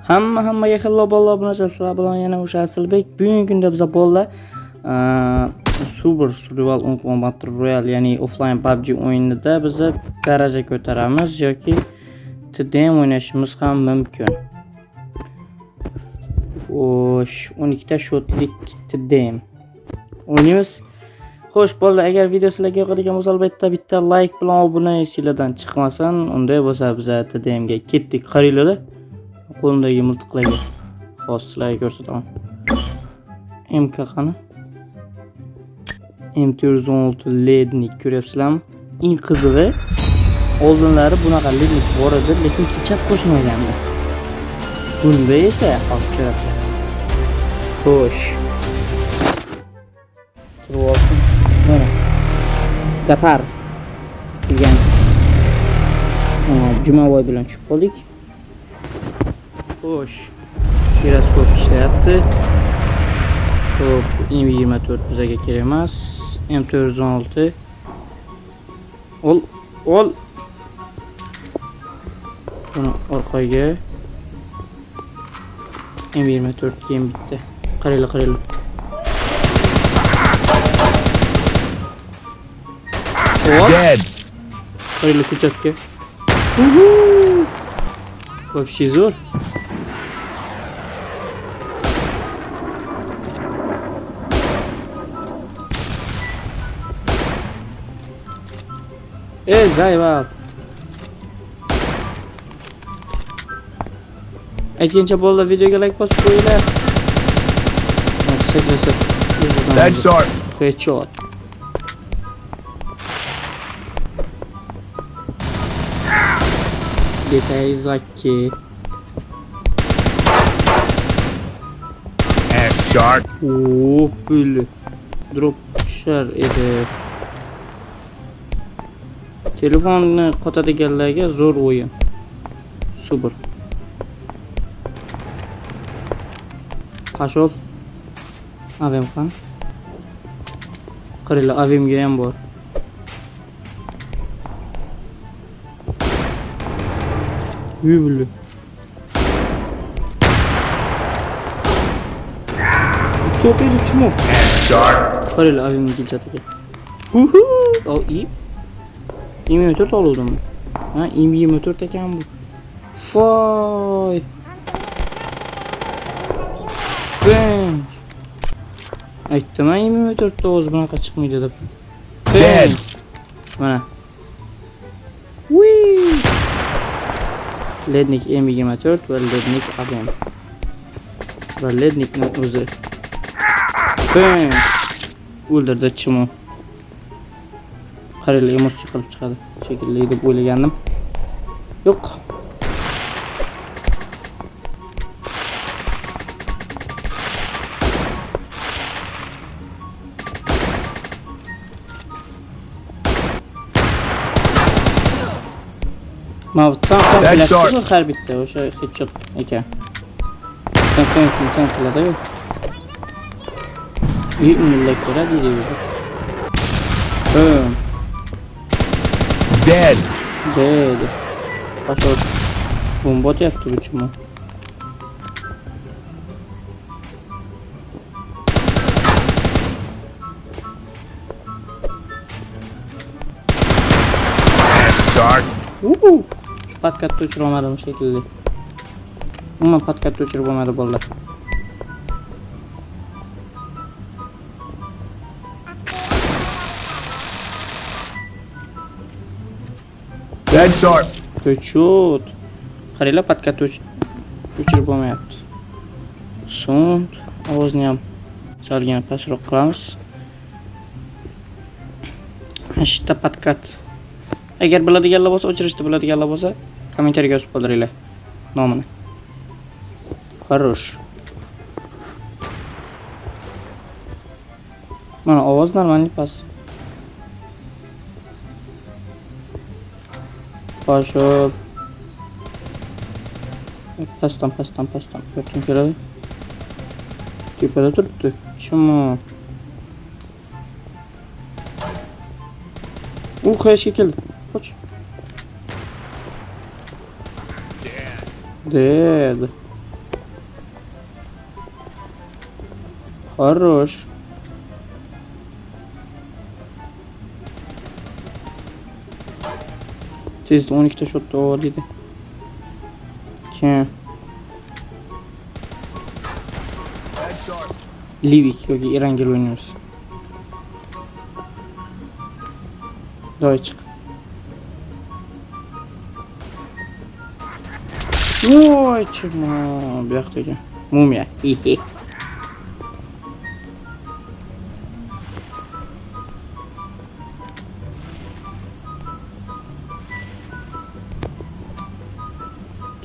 Hammaga hello bolalar, bunaqa sizlar bilan yana o'sha Asilbek. Bugungi kunda biz bolalar Super Survival Unqon Battle Royale, ya'ni offline PUBG o'yinida biz daraja ko'taramiz yoki TDM o'ynashimiz ham mumkin. Xo'sh, 12 ta shotlik TDM o'ynaymiz. Xo'sh bolalar, agar video sizlarga yoqadigan bo'lsa, albatta bitta like bilan obunachiligidan chiqmasin. Unday bo'lsa biz TDM ga ketdik. Qaranglar. Qo'limdagi miltiqlarga hozir sizlarga ko'rsataman. MK qani? M416 lednik ko'ryapsizlarmi? Eng qizig'i, oldinlari bunaqa lednik bor edi, lekin kechat qo'shmagandi. Bunda esa hozir ko'rasizlar. Xo'sh. Turib mana. Qatar degan Jumaboy bilan tushib qoldik. Xo'sh, giroskop ishlayapti. Xo'p, M24 bizga kerak emas. M416. Ol. Buni orqaga M24 keyin bitti. Qaranglar. Dead. Qaranglar ko'chatga. Вообще zo'r. Zayval. Aytgancha bolalar, videoga like bosib qo'yinglar. Headshot. Headshot. Detay zakki. Headshot. Böyle. Drop tushar edi. Telefonni qotadiganlarga zo'r o'yin. Super. Qashol. Avem qani? Qaranglar, avemga ham bor. Yublu. To'pini chimo. Headshot. Qaranglar, avemga kechatiga. O iyi. M24 oldim. Ha, M24 ekan bu. Voy. Bang. Aytdim, M24 da o'z bunaqa chiqmaydi deb. Dead. Mana. Wee. Lednik M24 va lednik AVM. Va lednikning o'zi. Bang. O'ldirdi chimo. Qaranglar, emosiya qilib chiqadi. Shekilli deb o'ylagandim. Yo'q. Mavtdan komplekti har bitta o'sha headshot ekan. Tan qiladi-yu. Unga ko'radi deydi. Dead. Qashol. Bomba otyapti bu chimo. Headshot. Shu patkatni o'chira olmadim shekilli. Umuman patkatni o'chirib olmadi bolalar. Headshot. Headshot. Qaranglar, patkatni o'chirib olmayapti. So'ng ovozni ham salgina pastroq qilamiz. Hashta patkat. Agar biladiganlar bo'lsa, o'chirishni biladiganlar bo'lsa, kommentariyga yozib qoldiringlar nomini. Xo'sh. Mana ovoz normalniy past. Xo'sh. Pastdan. Ko'rdim keladi. Tepada turibdi. Chimo. Qayerga keldi? Qoch. Dead. Хорош. Tezda 12 ta shotda oldi. Kim? Livik yoki Erangel o'ynaymiz. Doy chiq. Voy, chiqma. Bu yoqdagi mumiya. Hihi.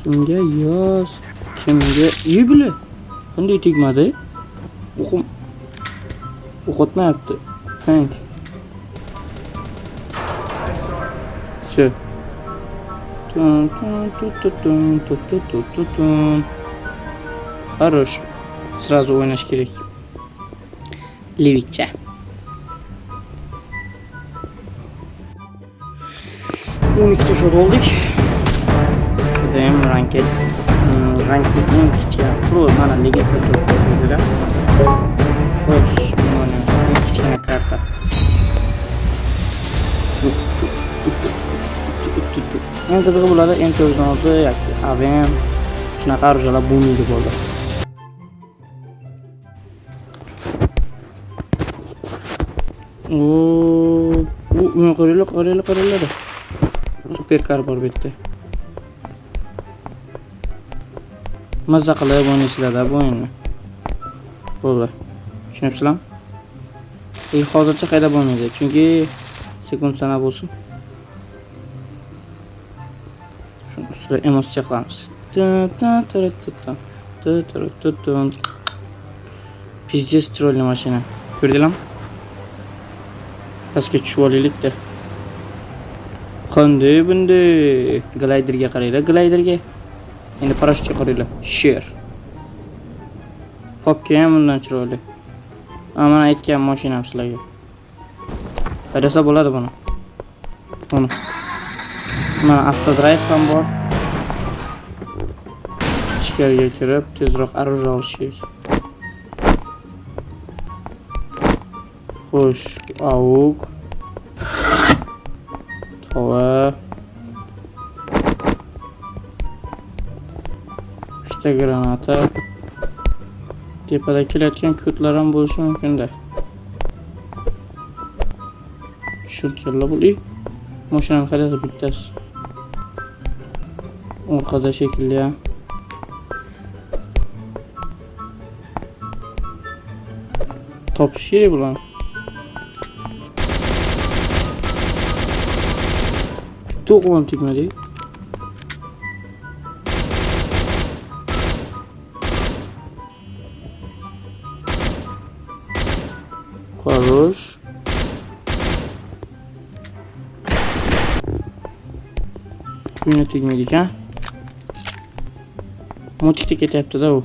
Kimga yoz? Kimga yubli? Qanday tegmadi? O'qotmayapti. Thank. Shu. Tun. Хорош. Сразу o'ynash kerak. Livikcha. Unikta shot oldik. Dem ranket. Ranketning kichik pro mana liga to'g'rilar. Xo'sh, mana kichkina karta. Eng qizig'i bo'ladi M96 yoki AVM shunaqa arjolar bo'lmaydi bo'ldi. Qo'raylar. Super kar bor bu yerda. Mazza qilib o'ynaysizlar bu o'yinni. Bo'ldi. Tushunibsizlarmi? Hozircha qayda bo'lmaydi, chunki sekund sana bo'lsin. Shuni ustida emosiya qilamiz. Pizdes trolli mashina. Ko'rdinglarmi? Pastga tushib olaylik-da. Qanday bunday? Gliderga qaranglar, gliderga. Endi parashyutga qaranglar. Sher. Popka ham bundan chiroyli. Mana aytgan mashinam sizlarga. Qarasa bo'ladi buni. Mana avtodrive ham bor. Ichkariga kirib, tezroq aroj olish kerak. Xo'sh, AUG. Tova. Uchta granata. Tepada kelayotgan kodlar ham bo'lishi mumkin-da. Tushuntirlar bo'ling. Mashinani qarasa bittasi. Orqada shekilli ham. Topish kerak bularni. To'g'on tegmadi. Xo'sh. Buni tegmaydi ekan. Motikda ketyapti-da u.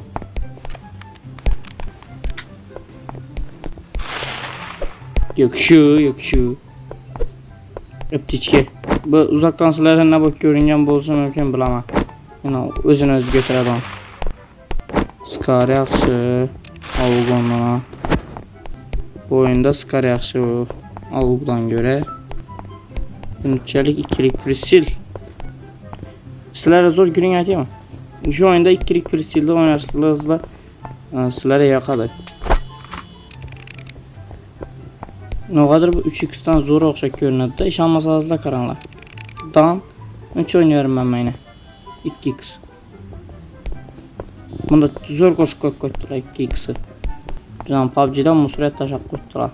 Yo'q shu. Aptichka. Bu uzoqdan sizlarga nima bo'lib ko'ringan bo'lsa mumkin bilaman. Mana o'zini o'zi ko'taradi. Skar yaxshi. Avg'onman. Bu o'yinda Skar yaxshi Avg'dan ko'ra. Bunchalik ikkilik presil. Sizlarga zo'r guring aytaymi? Shu o'yinda ikkilik presilda o'ynashingizda sizlarga yoqadi. Noqadir bu 3x dan zo'r o'xshab ko'rinadi-da, ishonmasangiz qaranglar. Dan 3 o'ynayapman men. 2x. Bunda zo'r qo'shib qo'ydilar 2x. Jam PUBG'dan musrat tashab qo'ydilar.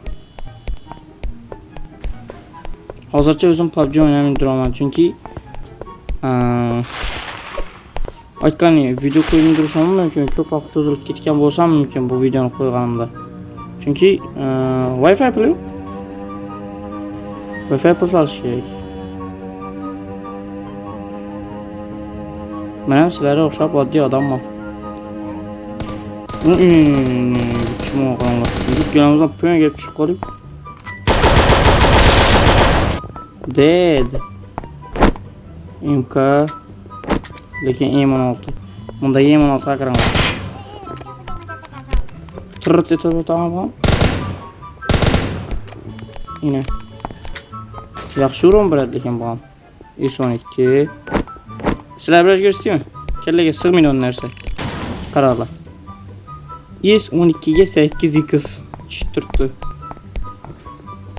Hozircha o'zim PUBG o'ynamay turaman, chunki aytgani video qo'yib turishim mumkin, ko'p vaqt cho'zilib ketgan bo'lsam mumkin bu videoni qo'yganimda. Chunki Wi-Fi puli Wi-Fi pul solish kerak. Men ham sizlarga o'xshab oddiy odamman. Chimo qolmoq. Dukkanimizdan pul kelib tushib qolib. Dead. MK lekin M16. Bunda M16 qarang. Tırırt etip tamam. Yine. Yaxşı vurum birad lekin buam. S12. Sizlar biraz görsizmi? Kellega sig'maydi o narsa. Qaranglar. S12 ga 8x tushib turibdi.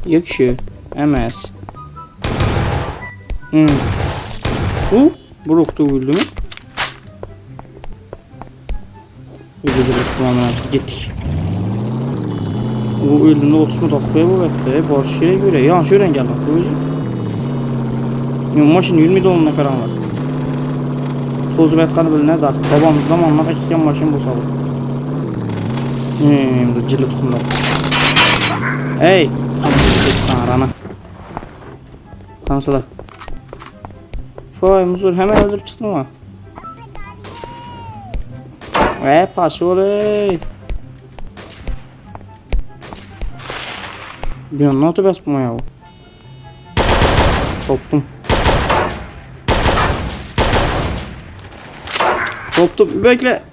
Yo'q shu emas. Bu buruktu öldü mü? Gittik. O öldüğünde otuz mu takıya bu vette? Barış yere göre. Ya şöyle geldi. Maşın 20 doluna karan var. Tozu betkanı biline da. Babamız zamanına kaçırken maşın boşaldı. Bu cilli tutumlar. Hey! Rana. Kansılar. Vay muzur hemen öldürüp çıktın mı? Paşa oley. Bir an nasıl basma ya? Koptum. Koptum bekle.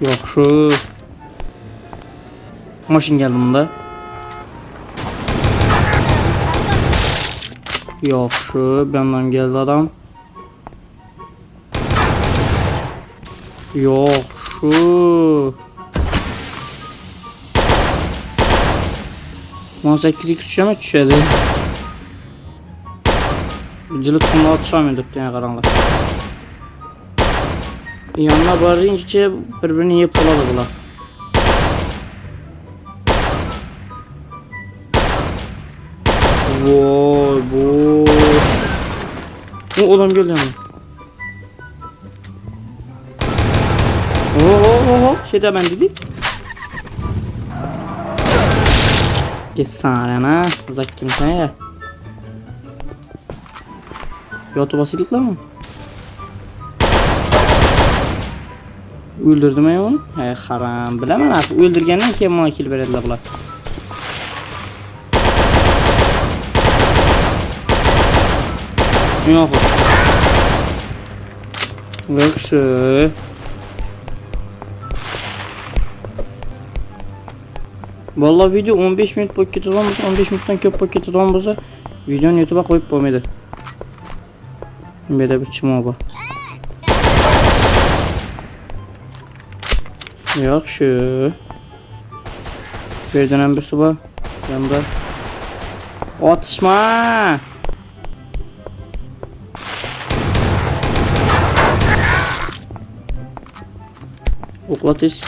Yok şu. Maşın geldi bunda. Yok şu benden geldi adam. Yok şu. 18 düşeme düşedi. Cilit kumla atışamıyor dörtüne karanlar. Yanına barınca birbirini yiyip oladı bunlar. Vay bu. O adam geldi yani. Oo şeyde ben dedik. Geç sana uzak kimse ya. Yotu basıyorduk lan. Öldürdüm ya onu. He haram bilemem artık. Öldürgenden kim bana kill verediler bunlar. Yok. Yok şu. Vallahi video 15 minut paket olmaz. 15 minuttan köp paket olmazsa videonu YouTube'a koyup koymadı. Bir de bir çimo bu. Yok şu. Bir dönem bir suba. Yanında. Atışma. Oklatış.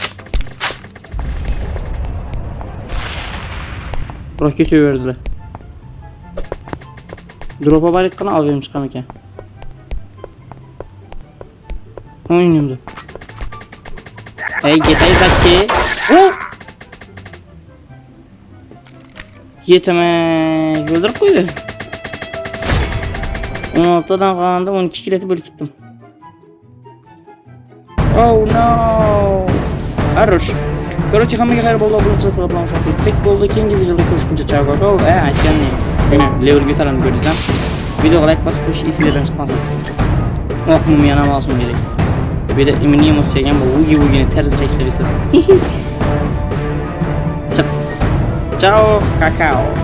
Roketi verdiler. Drop'a bari kana alıyorum çıkamayken. Oynayayım da. Hey getay zaki. Yeteme. Öldürüp koydu. 16'dan kalanda 12 kileti bölüp gittim. Oh no. Хорош. Короче, hammaga xayr bo'ldi, buncha sabab bilan o'xshaysiz. Tek bo'ldi, keyingi videoda ko'rishguncha chao kakao. Aytganim. Mana leverga talanib ko'rsam. Videoga like bosib qo'yish esingizdan chiqmasin. Oqmum yana olsun kerak. Bir de imminium olsagan bu ugi tarz çekilirse. Ciao kakao.